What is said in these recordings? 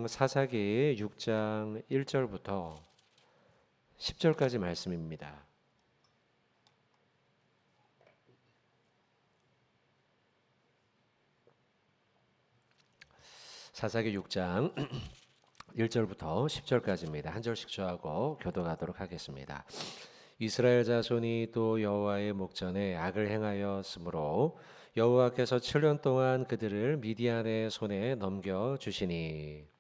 성경 사사기 6장 1절부터 10절까지 말씀입니다. 사사기 6장 1절부터 10절까지입니다. 한 절씩 저하고 교독하도록 하겠습니다. 이스라엘 자손이 또 여호와의 목전에 악을 행하였으므로 여호와께서 7년 동안 그들을 미디안의 손에 넘겨 주시니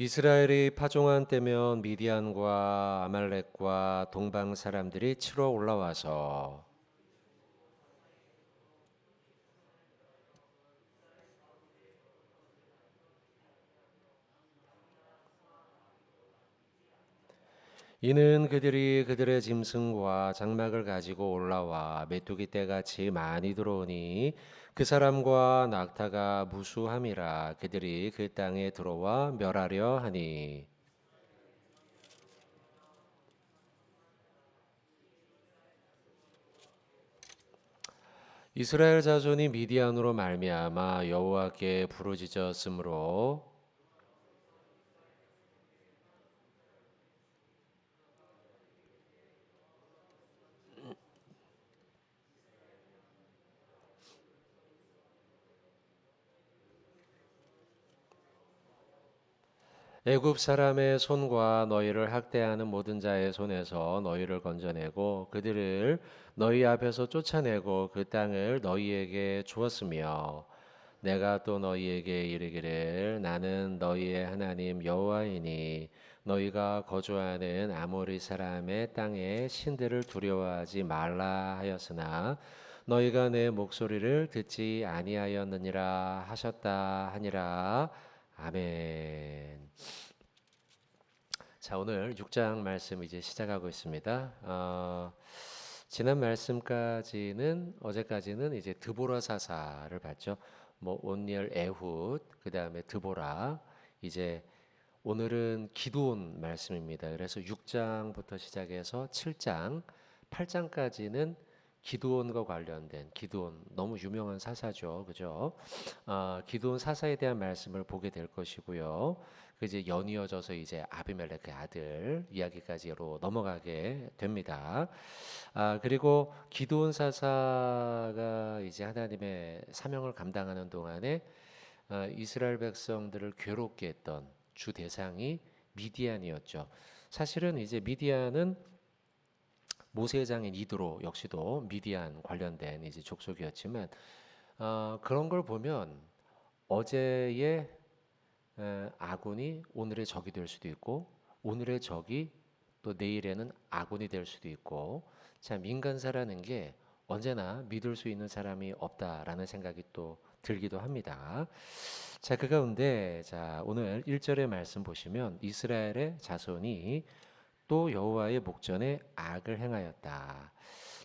이스라엘이 파종한 때면 미디안과 아말렉과 동방 사람들이 치러 올라와서 이는 그들이 그들의 짐승과 장막을 가지고 올라와 메뚜기 떼같이 많이 들어오니 그 사람과 낙타가 무수함이라 그들이 그 땅에 들어와 멸하려 하니 이스라엘 자손이 미디안으로 말미암아 여호와께 부르짖었으므로 애굽 사람의 손과 너희를 학대하는 모든 자의 손에서 너희를 건져내고 그들을 너희 앞에서 쫓아내고 그 땅을 너희에게 주었으며 내가 또 너희에게 이르기를 나는 너희의 하나님 여호와이니 너희가 거주하는 아모리 사람의 땅의 신들을 두려워하지 말라 하였으나 너희가 내 목소리를 듣지 아니하였느니라 하셨다 하니라. 아멘. 자, 오늘 6장 말씀 이제 시작하고 있습니다. 지난 말씀까지는 어제까지는 이제 드보라 사사를 봤죠. 뭐 온니엘 에훗 그다음에 드보라 이제 오늘은 기드온 말씀입니다. 그래서 6장부터 시작해서 7장 8장까지는 기드온과 관련된 기드온 너무 유명한 사사죠, 그죠? 기드온 사사에 대한 말씀을 보게 될 것이고요. 그 이제 연이어져서 이제 아비멜렉의 아들 이야기까지로 넘어가게 됩니다. 그리고 기드온 사사가 이제 하나님의 사명을 감당하는 동안에 이스라엘 백성들을 괴롭게 했던 주 대상이 미디안이었죠. 사실은 이제 미디안은 모세의 장인 이드로 역시도 미디안 관련된 이제 족속이었지만 그런 걸 보면 어제의 아군이 오늘의 적이 될 수도 있고 오늘의 적이 또 내일에는 아군이 될 수도 있고 참 인간사라는 게 언제나 믿을 수 있는 사람이 없다라는 생각이 또 들기도 합니다. 자, 그 가운데 자, 오늘 1절의 말씀 보시면 이스라엘의 자손이 또 여호와의 목전에 악을 행하였다.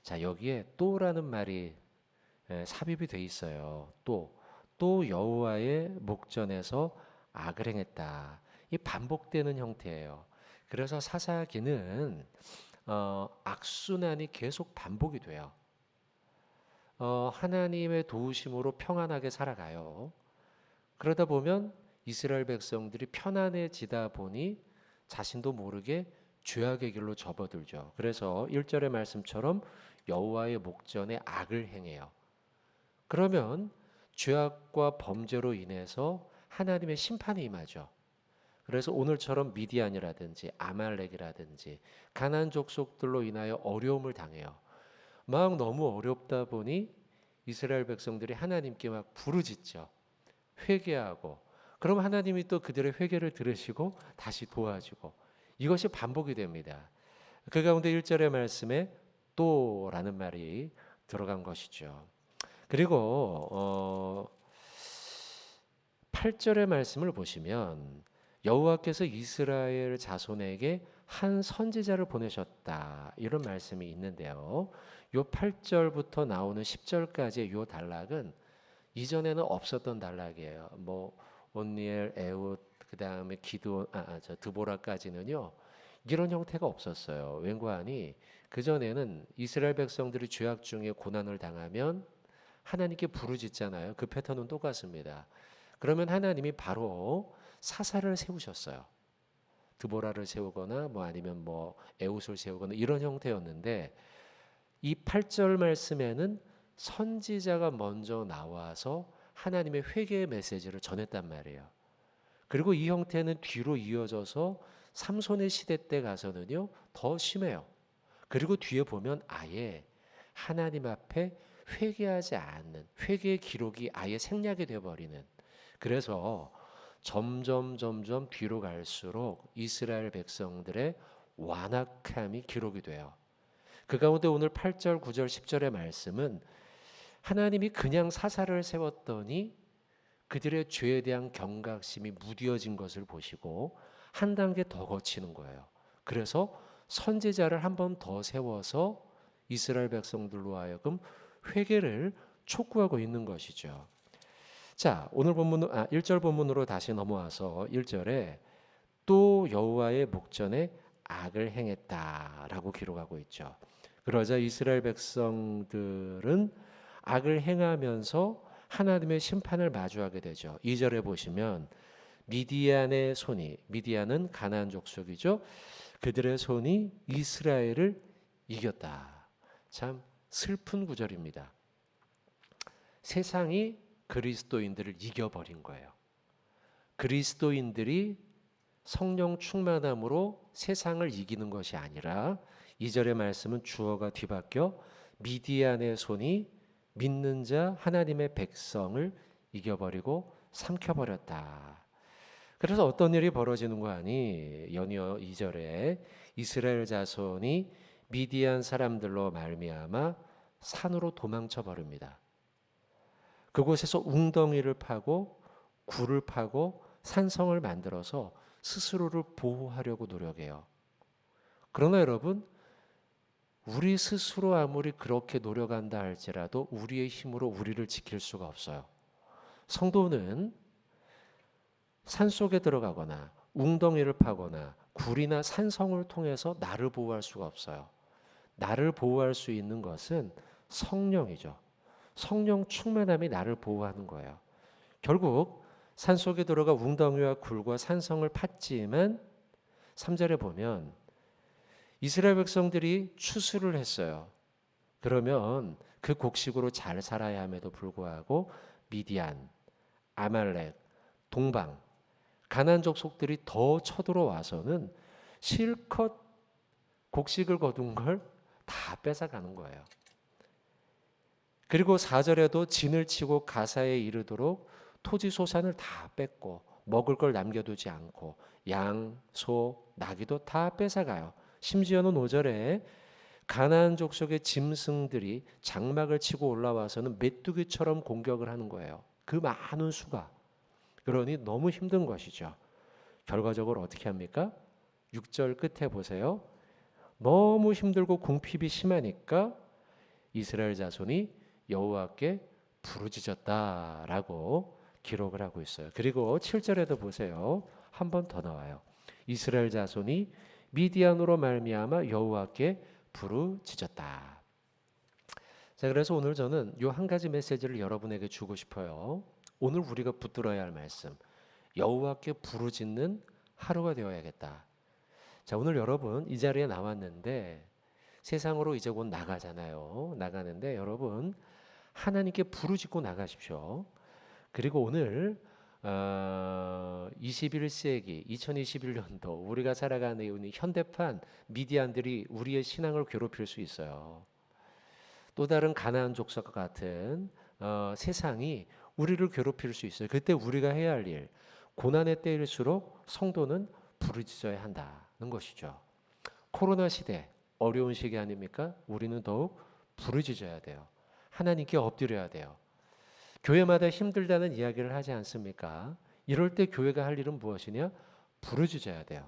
자, 여기에 또라는 말이 삽입이 돼 있어요. 또 여호와의 목전에서 악을 행했다. 이 반복되는 형태예요. 그래서 사사기는 악순환이 계속 반복이 돼요. 하나님의 도우심으로 평안하게 살아가요. 그러다 보면 이스라엘 백성들이 편안해지다 보니 자신도 모르게 죄악의 길로 접어들죠. 그래서 1절의 말씀처럼 여호와의 목전에 악을 행해요. 그러면 죄악과 범죄로 인해서 하나님의 심판이 임하죠. 그래서 오늘처럼 미디안이라든지 아말렉이라든지 가나안 족속들로 인하여 어려움을 당해요. 막 너무 어렵다 보니 이스라엘 백성들이 하나님께 막 부르짖죠. 회개하고 그럼 하나님이 또 그들의 회개를 들으시고 다시 도와주고 이것이 반복이 됩니다. 그 가운데 1절의 말씀에 또라는 말이 들어간 것이죠. 그리고 8절의 말씀을 보시면 여호와께서 이스라엘 자손에게 한 선지자를 보내셨다 이런 말씀이 있는데요. 요 8절부터 나오는 10절까지의 요 단락은 이전에는 없었던 단락이에요. 뭐 온니엘, 에훗, 그 다음에 기드온, 드보라까지는요. 이런 형태가 없었어요. 웬고하니 그전에는 이스라엘 백성들이 죄악 중에 고난을 당하면 하나님께 부르짖잖아요. 그 패턴은 똑같습니다. 그러면 하나님이 바로 사사를 세우셨어요. 드보라를 세우거나 뭐 아니면 뭐 에웃을 세우거나 이런 형태였는데 이 8절 말씀에는 선지자가 먼저 나와서 하나님의 회개의 메시지를 전했단 말이에요. 그리고 이 형태는 뒤로 이어져서 삼손의 시대 때 가서는요 더 심해요. 그리고 뒤에 보면 아예 하나님 앞에 회개하지 않는 회개의 기록이 아예 생략이 되어버리는, 그래서 점점 뒤로 갈수록 이스라엘 백성들의 완악함이 기록이 돼요. 그 가운데 오늘 8절, 9절, 10절의 말씀은 하나님이 그냥 사사를 세웠더니 그들의 죄에 대한 경각심이 무뎌진 것을 보시고 한 단계 더 거치는 거예요. 그래서 선지자를 한 번 더 세워서 이스라엘 백성들로 하여금 회개를 촉구하고 있는 것이죠. 자, 오늘 본문 1절 본문으로 다시 넘어와서 1절에 또 여호와의 목전에 악을 행했다라고 기록하고 있죠. 그러자 이스라엘 백성들은 악을 행하면서 하나님의 심판을 마주하게 되죠. 2절에 보시면 미디안의 손이, 미디안은 가나안 족속이죠. 그들의 손이 이스라엘을 이겼다. 참 슬픈 구절입니다. 세상이 그리스도인들을 이겨버린 거예요. 그리스도인들이 성령 충만함으로 세상을 이기는 것이 아니라 2절의 말씀은 주어가 뒤바뀌어 미디안의 손이 믿는 자 하나님의 백성을 이겨버리고 삼켜버렸다. 그래서 어떤 일이 벌어지는 거 아니? 연이어 2절에 이스라엘 자손이 미디안 사람들로 말미암아 산으로 도망쳐 버립니다. 그곳에서 웅덩이를 파고 굴을 파고 산성을 만들어서 스스로를 보호하려고 노력해요. 그러나 여러분, 우리 스스로 아무리 그렇게 노력한다 할지라도 우리의 힘으로 우리를 지킬 수가 없어요. 성도는 산속에 들어가거나 웅덩이를 파거나 굴이나 산성을 통해서 나를 보호할 수가 없어요. 나를 보호할 수 있는 것은 성령이죠. 성령 충만함이 나를 보호하는 거예요. 결국 산속에 들어가 웅덩이와 굴과 산성을 팠지만 3절에 보면 이스라엘 백성들이 추수를 했어요. 그러면 그 곡식으로 잘 살아야 함에도 불구하고 미디안, 아말렉, 동방, 가나안 족속들이 더 쳐들어와서는 실컷 곡식을 거둔 걸 다 뺏어가는 거예요. 그리고 4절에도 진을 치고 가사에 이르도록 토지 소산을 다 뺏고 먹을 걸 남겨두지 않고 양, 소, 나귀도 다 뺏어가요. 심지어는 5절에 가나안 족속의 짐승들이 장막을 치고 올라와서는 메뚜기처럼 공격을 하는 거예요. 그 많은 수가. 그러니 너무 힘든 것이죠. 결과적으로 어떻게 합니까? 6절 끝에 보세요. 너무 힘들고 궁핍이 심하니까 이스라엘 자손이 여호와께 부르짖었다라고 기록을 하고 있어요. 그리고 7절에도 보세요. 한 번 더 나와요. 이스라엘 자손이 미디안으로 말미암아 여호와께 부르짖었다. 자, 그래서 오늘 저는 이 한 가지 메시지를 여러분에게 주고 싶어요. 오늘 우리가 붙들어야 할 말씀, 여호와께 부르짖는 하루가 되어야겠다. 자, 오늘 여러분 이 자리에 나왔는데 세상으로 이제 곧 나가잖아요. 나가는데 여러분 하나님께 부르짖고 나가십시오. 그리고 오늘 21세기 2021년도 우리가 살아가는 이 현대판 미디안들이 우리의 신앙을 괴롭힐 수 있어요. 또 다른 가나안 족속과 같은 세상이 우리를 괴롭힐 수 있어요. 그때 우리가 해야 할 일, 고난의 때일수록 성도는 부르짖어야 한다는 것이죠. 코로나 시대 어려운 시기 아닙니까? 우리는 더욱 부르짖어야 돼요. 하나님께 엎드려야 돼요. 교회마다 힘들다는 이야기를 하지 않습니까? 이럴 때 교회가 할 일은 무엇이냐? 부르짖어야 돼요.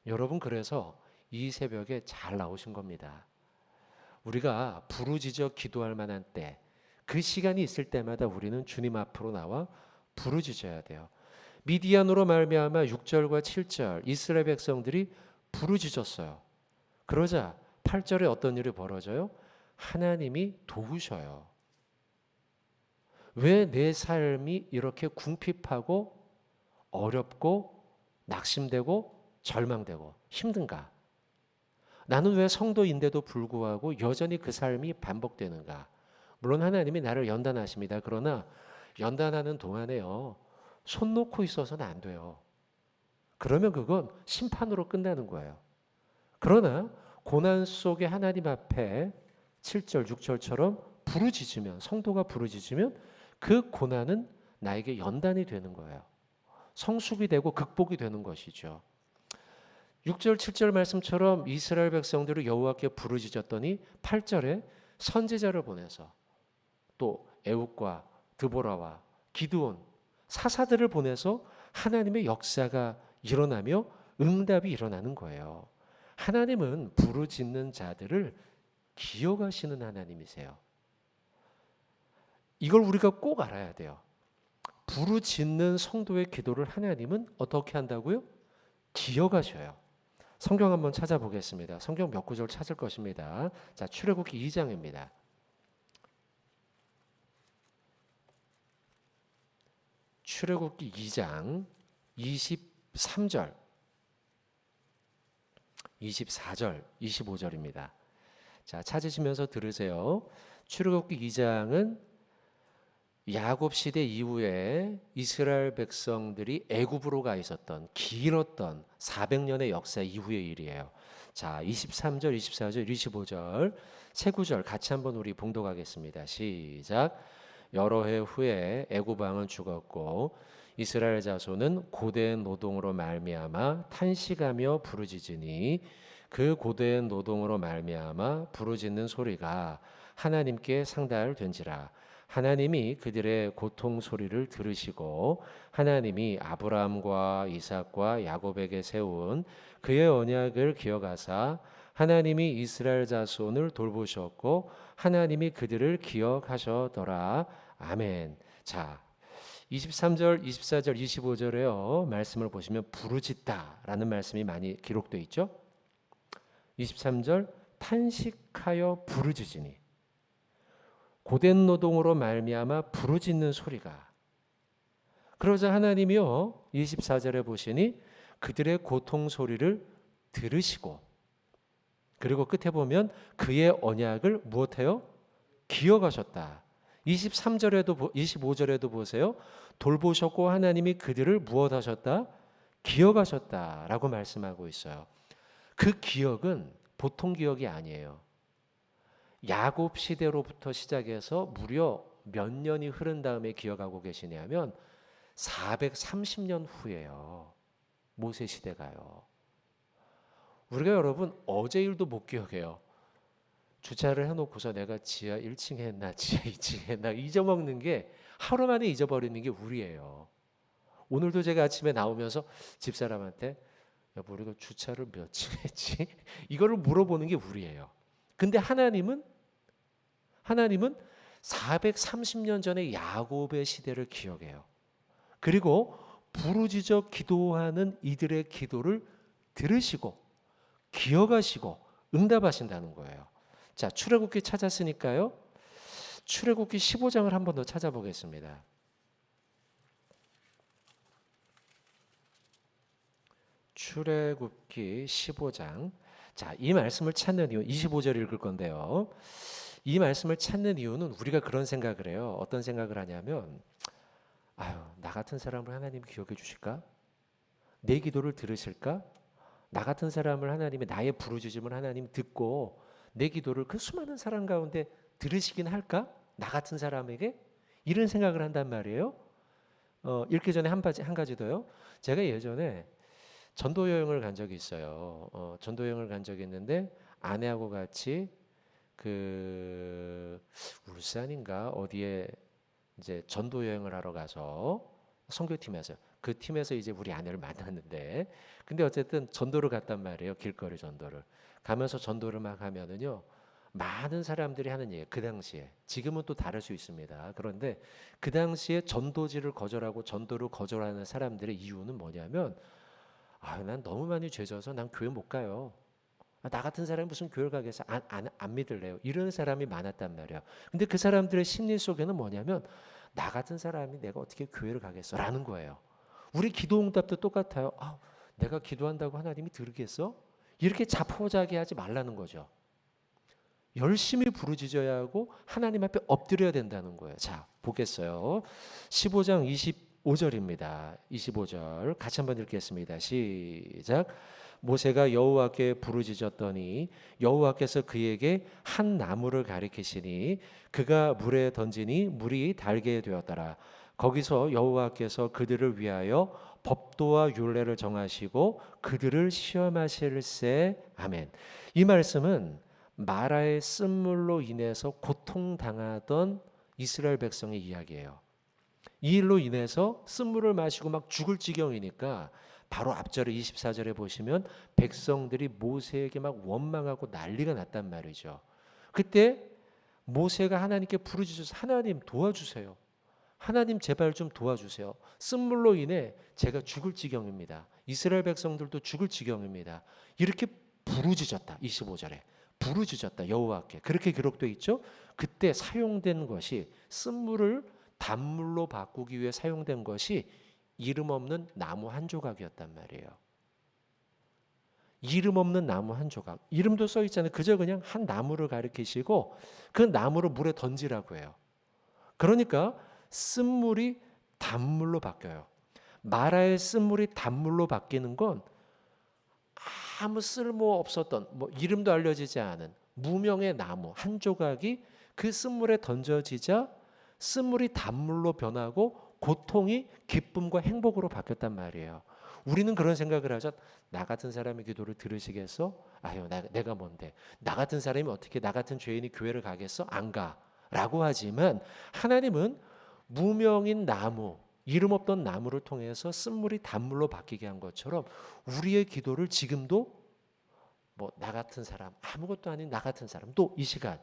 여러분, 그래서 이 새벽에 잘 나오신 겁니다. 우리가 부르짖어 기도할 만한 때, 그 시간이 있을 때마다 우리는 주님 앞으로 나와 부르짖어야 돼요. 미디안으로 말미암아 6절과 7절 이스라엘 백성들이 부르짖었어요. 그러자 8절에 어떤 일이 벌어져요? 하나님이 도우셔요. 왜 내 삶이 이렇게 궁핍하고 어렵고 낙심되고 절망되고 힘든가? 나는 왜 성도인데도 불구하고 여전히 그 삶이 반복되는가? 물론 하나님이 나를 연단하십니다. 그러나 연단하는 동안에요, 손 놓고 있어서는 안 돼요. 그러면 그건 심판으로 끝나는 거예요. 그러나 고난 속에 하나님 앞에 7절, 6절처럼 부르짖으면, 성도가 부르짖으면 그 고난은 나에게 연단이 되는 거예요. 성숙이 되고 극복이 되는 것이죠. 6절, 7절 말씀처럼 이스라엘 백성들이 여호와께 부르짖었더니 8절에 선지자를 보내서 또 에훗과 드보라와 기드온 사사들을 보내서 하나님의 역사가 일어나며 응답이 일어나는 거예요. 하나님은 부르짖는 자들을 기억하시는 하나님이세요. 이걸 우리가 꼭 알아야 돼요. 부르짖는 성도의 기도를 하나님은 어떻게 한다고요? 기억하셔요. 성경 한번 찾아보겠습니다. 성경 몇 구절 찾을 것입니다. 자, 출애굽기 2장입니다. 출애굽기 2장 23절, 24절, 25절입니다. 자, 찾으시면서 들으세요. 출애굽기 2장은 야곱 시대 이후에 이스라엘 백성들이 애굽으로 가 있었던 길었던 400년의 역사 이후의 일이에요. 자, 23절, 24절, 25절 세 구절 같이 한번 우리 봉독하겠습니다. 시작. 여러 해 후에 애굽 왕은 죽었고 이스라엘 자손은 고된 노동으로 말미암아 탄식하며 부르짖으니 그 고된 노동으로 말미암아 부르짖는 소리가 하나님께 상달된지라. 하나님이 그들의 고통 소리를 들으시고 하나님이 아브라함과 이삭과 야곱에게 세운 그의 언약을 기억하사 하나님이 이스라엘 자손을 돌보셨고 하나님이 그들을 기억하셨더라. 아멘. 자, 23절, 24절, 25절에요. 말씀을 보시면 부르짖다라는 말씀이 많이 기록되어 있죠. 23절 탄식하여 부르짖으니 고된 노동으로 말미암아 부르짖는 소리가. 그러자 하나님이요 24절에 보시니 그들의 고통 소리를 들으시고 그리고 끝에 보면 그의 언약을 무엇해요? 기억하셨다. 23절에도 25절에도 보세요. 돌보셨고 하나님이 그들을 무엇하셨다? 기억하셨다라고 말씀하고 있어요. 그 기억은 보통 기억이 아니에요. 야곱 시대로부터 시작해서 무려 몇 년이 흐른 다음에 기억하고 계시냐면 430년 후예요. 모세 시대가요. 우리가 여러분 어제 일도 못 기억해요. 주차를 해놓고서 내가 지하 1층에 했나 지하 2층에 했나 잊어먹는 게 하루 만에 잊어버리는 게 우리예요. 오늘도 제가 아침에 나오면서 집사람한테 여보 우리가 주차를 몇 층 했지? 이거를 물어보는 게 우리예요. 근데 하나님은 430년 전에 야곱의 시대를 기억해요. 그리고 부르짖어 기도하는 이들의 기도를 들으시고 기억하시고 응답하신다는 거예요. 자, 출애굽기 찾았으니까요. 출애굽기 15장을 한 번 더 찾아보겠습니다. 출애굽기 15장. 자, 이 말씀을 찾는 이유 25절 읽을 건데요. 이 말씀을 찾는 이유는 우리가 그런 생각을 해요. 어떤 생각을 하냐면 아유, 나 같은 사람을 하나님 기억해 주실까? 내 기도를 들으실까? 나 같은 사람을 하나님이 나의 부르짖음을 하나님 듣고 내 기도를 그 수많은 사람 가운데 들으시긴 할까? 나 같은 사람에게? 이런 생각을 한단 말이에요. 읽기 전에 한 가지 더요. 제가 예전에 전도 여행을 간 적이 있어요. 전도 여행을 간 적이 있는데 아내하고 같이 그 울산인가 어디에 이제 전도 여행을 하러 가서 선교팀에서 그 팀에서 이제 우리 아내를 만났는데 근데 어쨌든 전도를 갔단 말이에요. 길거리 전도를 가면서 전도를 막 하면은요 많은 사람들이 하는 얘기 그 당시에 지금은 또 다를 수 있습니다. 그런데 그 당시에 전도지를 거절하고 전도를 거절하는 사람들의 이유는 뭐냐면 아, 난 너무 많이 죄져서 난 교회 못 가요. 아, 나 같은 사람이 무슨 교회를 가겠어? 안 믿을래요. 이런 사람이 많았단 말이에요. 근데 그 사람들의 심리 속에는 뭐냐면 나 같은 사람이 내가 어떻게 교회를 가겠어? 라는 거예요. 우리 기도 응답도 똑같아요. 아, 내가 기도한다고 하나님이 들으겠어? 이렇게 자포자기하지 말라는 거죠. 열심히 부르짖어야 하고 하나님 앞에 엎드려야 된다는 거예요. 자, 보겠어요. 15장 25절입니다. 25절 같이 한번 읽겠습니다. 시작. 모세가 여호와께 부르짖었더니 여호와께서 그에게 한 나무를 가리키시니 그가 물에 던지니 물이 달게 되었더라. 거기서 여호와께서 그들을 위하여 법도와 율례를 정하시고 그들을 시험하실세. 아멘. 이 말씀은 마라의 쓴물로 인해서 고통당하던 이스라엘 백성의 이야기예요. 이 일로 인해서 쓴물을 마시고 막 죽을 지경이니까 바로 앞절에 24절에 보시면 백성들이 모세에게 막 원망하고 난리가 났단 말이죠. 그때 모세가 하나님께 부르짖어서 하나님 도와주세요. 하나님 제발 좀 도와주세요. 쓴물로 인해 제가 죽을 지경입니다. 이스라엘 백성들도 죽을 지경입니다. 이렇게 부르짖었다. 25절에. 부르짖었다. 여호와께. 그렇게 기록되어 있죠. 그때 사용된 것이 쓴물을 단물로 바꾸기 위해 사용된 것이 이름 없는 나무 한 조각이었단 말이에요. 이름 없는 나무 한 조각. 이름도 써 있잖아요. 그저 그냥 한 나무를 가리키시고 그 나무를 물에 던지라고 해요. 그러니까 쓴물이 단물로 바뀌어요. 마라의 쓴물이 단물로 바뀌는 건 아무 쓸모 없었던 뭐 이름도 알려지지 않은 무명의 나무 한 조각이 그 쓴물에 던져지자 쓴물이 단물로 변하고 고통이 기쁨과 행복으로 바뀌었단 말이에요. 우리는 그런 생각을 하죠. 나 같은 사람의 기도를 들으시겠어? 아유, 내가 뭔데? 나 같은 사람이 어떻게 나 같은 죄인이 교회를 가겠어? 안 가. 라고 하지만 하나님은 무명인 나무, 이름 없던 나무를 통해서 쓴물이 단물로 바뀌게 한 것처럼 우리의 기도를 지금도 뭐 나 같은 사람, 아무것도 아닌 나 같은 사람, 또 이 시간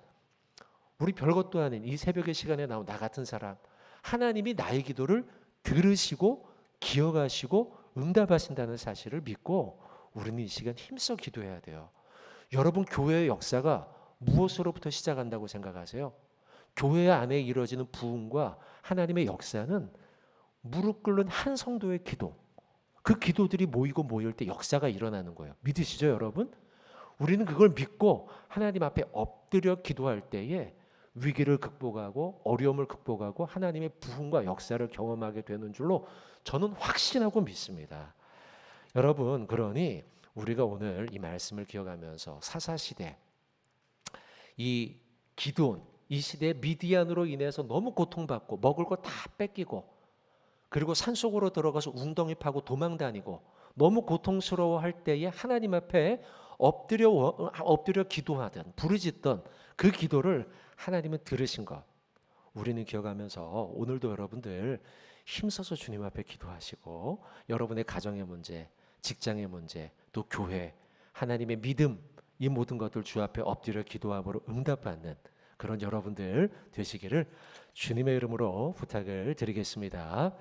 우리 별것도 아닌 이 새벽의 시간에 나온 나 같은 사람, 하나님이 나의 기도를 들으시고 기억하시고 응답하신다는 사실을 믿고 우리는 이 시간 힘써 기도해야 돼요. 여러분, 교회의 역사가 무엇으로부터 시작한다고 생각하세요? 교회 안에 이루어지는 부흥과 하나님의 역사는 무릎 꿇는 한 성도의 기도, 그 기도들이 모이고 모일 때 역사가 일어나는 거예요. 믿으시죠, 여러분? 우리는 그걸 믿고 하나님 앞에 엎드려 기도할 때에 위기를 극복하고 어려움을 극복하고 하나님의 부흥과 역사를 경험하게 되는 줄로 저는 확신하고 믿습니다. 여러분, 그러니 우리가 오늘 이 말씀을 기억하면서 사사시대 이 기드온, 이 시대 미디안으로 인해서 너무 고통받고 먹을 거 다 뺏기고 그리고 산속으로 들어가서 웅덩이 파고 도망 다니고 너무 고통스러워할 때에 하나님 앞에 엎드려 기도하던 부르짖던 그 기도를 하나님은 들으신 것 우리는 기억하면서 오늘도 여러분들 힘써서 주님 앞에 기도하시고 여러분의 가정의 문제, 직장의 문제, 또 교회, 하나님의 믿음 이 모든 것들 주 앞에 엎드려 기도함으로 응답받는 그런 여러분들 되시기를 주님의 이름으로 부탁을 드리겠습니다.